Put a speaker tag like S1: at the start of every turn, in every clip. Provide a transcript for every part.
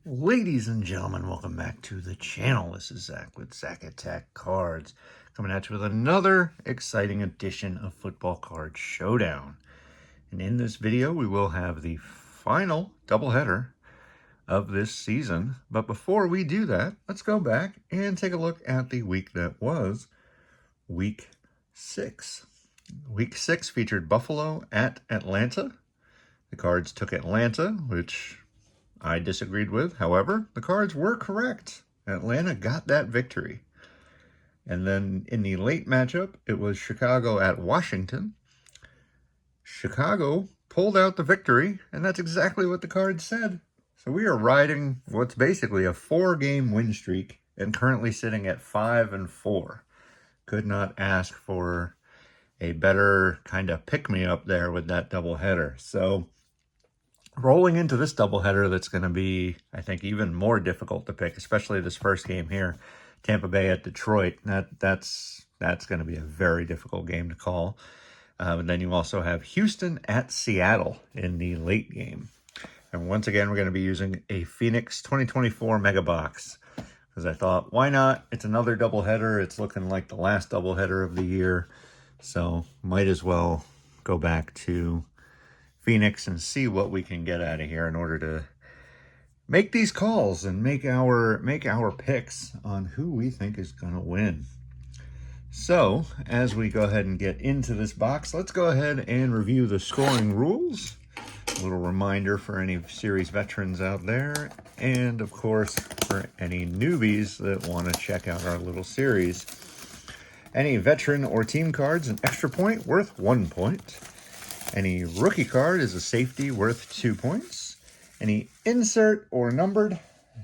S1: Ladies and gentlemen, welcome back to the channel. This is Zach with Zach Attack Cards, coming at you with another exciting edition of Football Card Showdown. And in this video, we will have the final doubleheader of this season. But before we do that, let's go back and take a look at the week that was Week 6. Week 6 featured Buffalo at Atlanta. The Cards took Atlanta, which I disagreed with. However, the Cards were correct. Atlanta got that victory. And then in the late matchup, it was Chicago at Washington. Chicago pulled out the victory, and that's exactly what the Cards said. So we are riding what's basically a 4-game win streak and currently sitting at 5-4. Could not ask for a better kind of pick-me-up there with that doubleheader. So rolling into this doubleheader, that's going to be, I think, even more difficult to pick, especially this first game here, Tampa Bay at Detroit. That's going to be a very difficult game to call. And then you also have Houston at Seattle in the late game. And once again, we're going to be using a Phoenix 2024 Mega Box because I thought, why not? It's another doubleheader. It's looking like the last doubleheader of the year, so might as well go back to Phoenix and see what we can get out of here in order to make these calls and make our picks on who we think is going to win. So as we go ahead and get into this box, let's go ahead and review the scoring rules. A little reminder for any series veterans out there, and of course for any newbies that want to check out our little series. Any veteran or team cards, an extra point worth 1 point. Any rookie card is a safety worth 2 points. Any insert or numbered,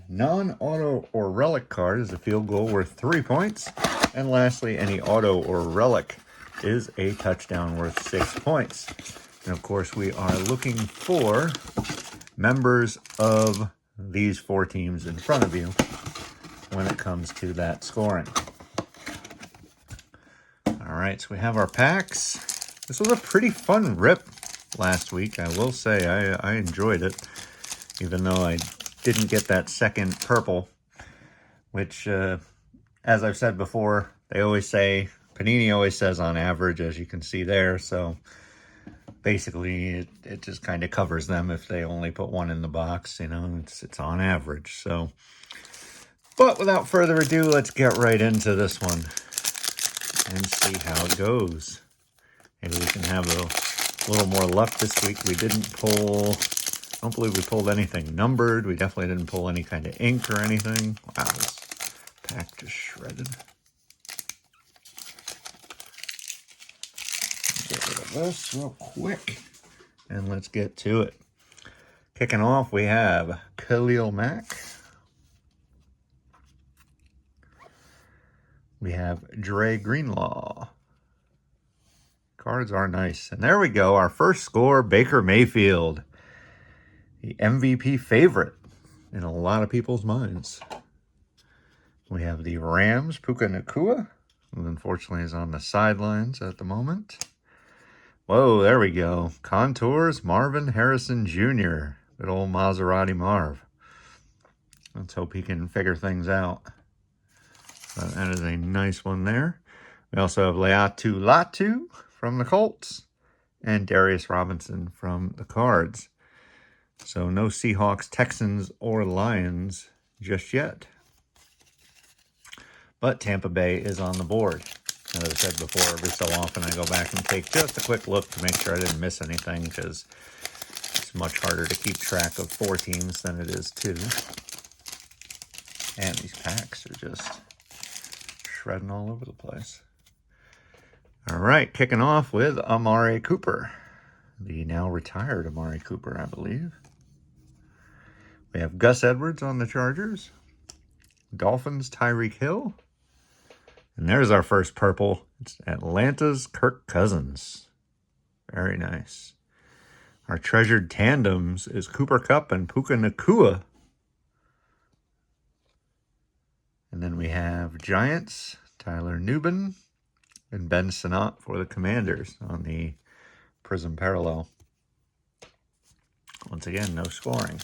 S1: non-auto or relic card is a field goal worth 3 points. And lastly, any auto or relic is a touchdown worth 6 points. And of course, we are looking for members of these 4 teams in front of you when it comes to that scoring. All right, so we have our packs. This was a pretty fun rip last week, I will say. I enjoyed it, even though I didn't get that second purple, which, as I've said before, they always say, Panini always says on average, as you can see there. So basically, it just kind of covers them if they only put one in the box. You know, it's on average. So, but without further ado, let's get right into this one and see how it goes. Maybe we can have a little more luck this week. We didn't pull, I don't believe we pulled anything numbered. We definitely didn't pull any kind of ink or anything. Wow, this pack just shredded. Get rid of this real quick, and let's get to it. Kicking off, we have Khalil Mack. We have Dre Greenlaw. Cards are nice. And there we go. Our first score, Baker Mayfield. The MVP favorite in a lot of people's minds. We have the Rams, Puka Nacua, who unfortunately is on the sidelines at the moment. Whoa, there we go. Contours, Marvin Harrison Jr. Good old Maserati Marv. Let's hope he can figure things out. But that is a nice one there. We also have Leatu Latu from the Colts and Darius Robinson from the Cards. So no Seahawks, Texans, or Lions just yet. But Tampa Bay is on the board. As I said before, every so often I go back and take just a quick look to make sure I didn't miss anything, because it's much harder to keep track of 4 teams than it is 2. And these packs are just shredding all over the place. All right, kicking off with Amari Cooper, the now retired Amari Cooper, I believe. We have Gus Edwards on the Chargers. Dolphins, Tyreek Hill. And there's our first purple. It's Atlanta's Kirk Cousins. Very nice. Our treasured tandems is Cooper Kupp and Puka Nacua. And then we have Giants, Tyler Nubin, and Ben Sinnott for the Commanders on the Prism Parallel. Once again, no scoring.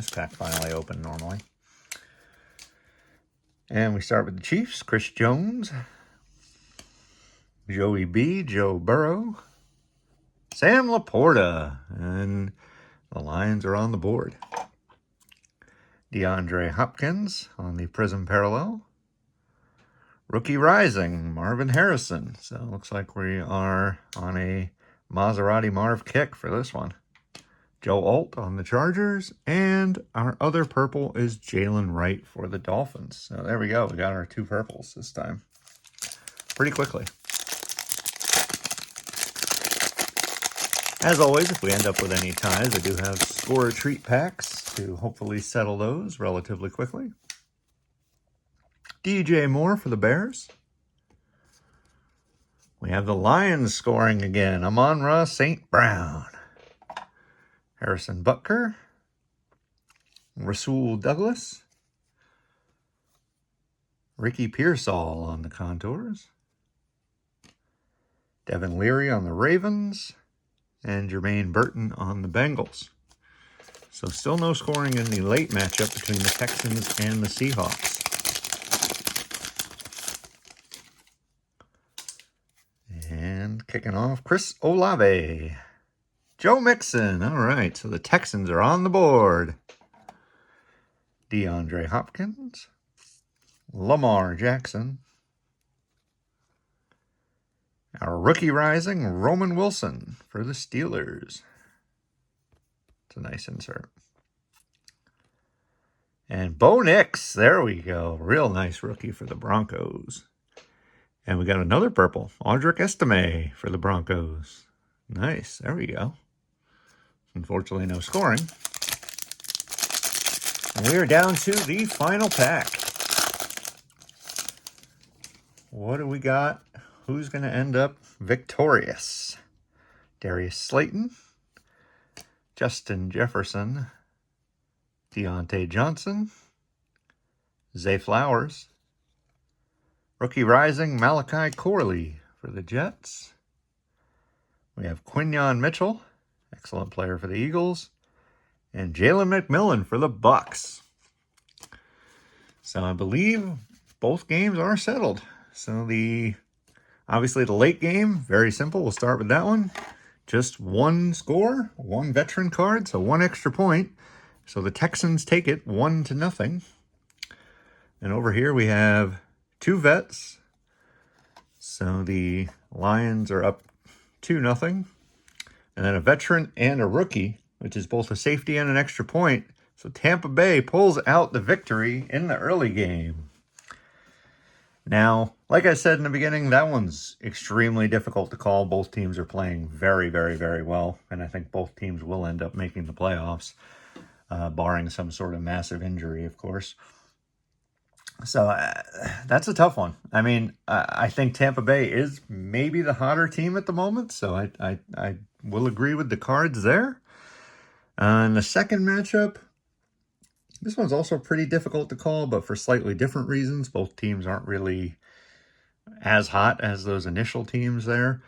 S1: This pack finally opened normally. And we start with the Chiefs. Chris Jones, Joey B, Joe Burrow, Sam Laporta, and the Lions are on the board. DeAndre Hopkins on the Prism Parallel. Rookie Rising, Marvin Harrison. So it looks like we are on a Maserati Marv kick for this one. Joe Alt on the Chargers, and our other purple is Jalen Wright for the Dolphins. So there we go. We got our 2 purples this time. Pretty quickly. As always, if we end up with any ties, I do have score treat packs to hopefully settle those relatively quickly. DJ Moore for the Bears. We have the Lions scoring again. Amon-Ra St. Brown. Harrison Butker. Rasul Douglas. Ricky Pearsall on the contours. Devin Leary on the Ravens. And Jermaine Burton on the Bengals. So still no scoring in the late matchup between the Texans and the Seahawks. And kicking off, Chris Olave. Joe Mixon. All right, so the Texans are on the board. DeAndre Hopkins. Lamar Jackson. Our rookie rising, Roman Wilson for the Steelers. It's a nice insert. And Bo Nix, there we go. Real nice rookie for the Broncos. And we got another purple, Audric Estime for the Broncos. Nice, there we go. Unfortunately, no scoring. And we are down to the final pack. What do we got? Who's going to end up victorious? Darius Slayton, Justin Jefferson, Deontay Johnson, Zay Flowers, rookie rising Malachi Corley for the Jets. We have Quinyon Mitchell, excellent player for the Eagles, and Jalen McMillan for the Bucs. So I believe both games are settled. So obviously the late game, very simple. We'll start with that one. Just one score, one veteran card, so 1 extra point. So the Texans take it 1-0. And over here we have 2 vets. So the Lions are up 2-0. And then a veteran and a rookie, which is both a safety and an extra point. So Tampa Bay pulls out the victory in the early game. Now, like I said in the beginning, that one's extremely difficult to call. Both teams are playing very, very, very well. And I think both teams will end up making the playoffs, barring some sort of massive injury, of course. So that's a tough one. I mean, I think Tampa Bay is maybe the hotter team at the moment. So I will agree with the cards there. In the second matchup, this one's also pretty difficult to call, but for slightly different reasons. Both teams aren't really as hot as those initial teams there.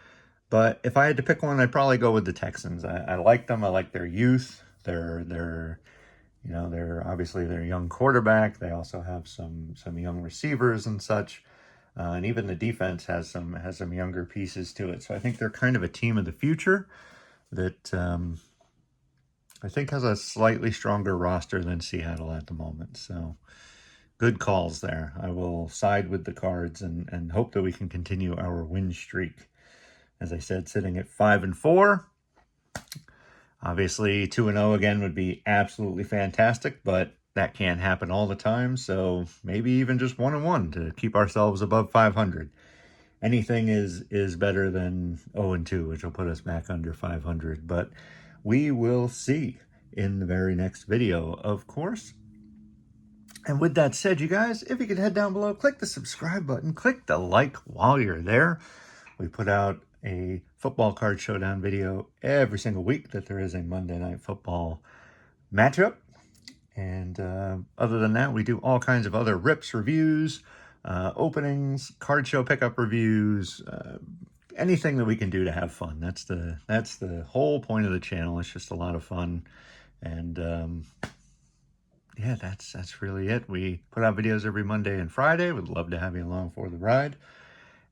S1: But if I had to pick one, I'd probably go with the Texans. I like them. I like their youth. They're obviously their young quarterback. They also have some young receivers and such. And even the defense has some younger pieces to it. So I think they're kind of a team of the future that I think has a slightly stronger roster than Seattle at the moment. So good calls there. I will side with the Cards and hope that we can continue our win streak. As I said, sitting at 5-4. Obviously, 2-0 again would be absolutely fantastic, but that can't happen all the time. So maybe even just 1-1 to keep ourselves above 500. Anything is better than 0-2, which will put us back under 500. But we will see in the very next video, of course. And with that said, you guys, if you could head down below, click the subscribe button, click the like while you're there. We put out a Football Card Showdown video every single week that there is a Monday Night Football matchup. And other than that, we do all kinds of other rips, reviews, openings, card show pickup reviews, anything that we can do to have fun. That's the whole point of the channel. It's just a lot of fun. And yeah, that's really it. We put out videos every Monday and Friday. Would love to have you along for the ride.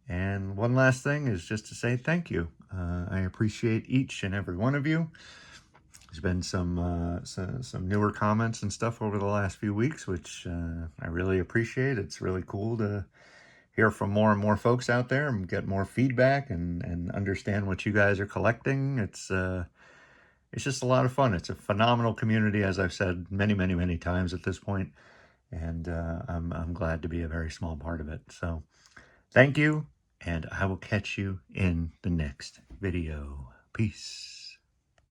S1: And one last thing is just to say thank you. I appreciate each and every one of you. There's been some newer comments and stuff over the last few weeks, which I really appreciate. It's really cool to hear from more and more folks out there and get more feedback and understand what you guys are collecting. It's just a lot of fun. It's a phenomenal community, as I've said many times at this point, and I'm glad to be a very small part of it. So thank you, and I will catch you in the next video. Peace.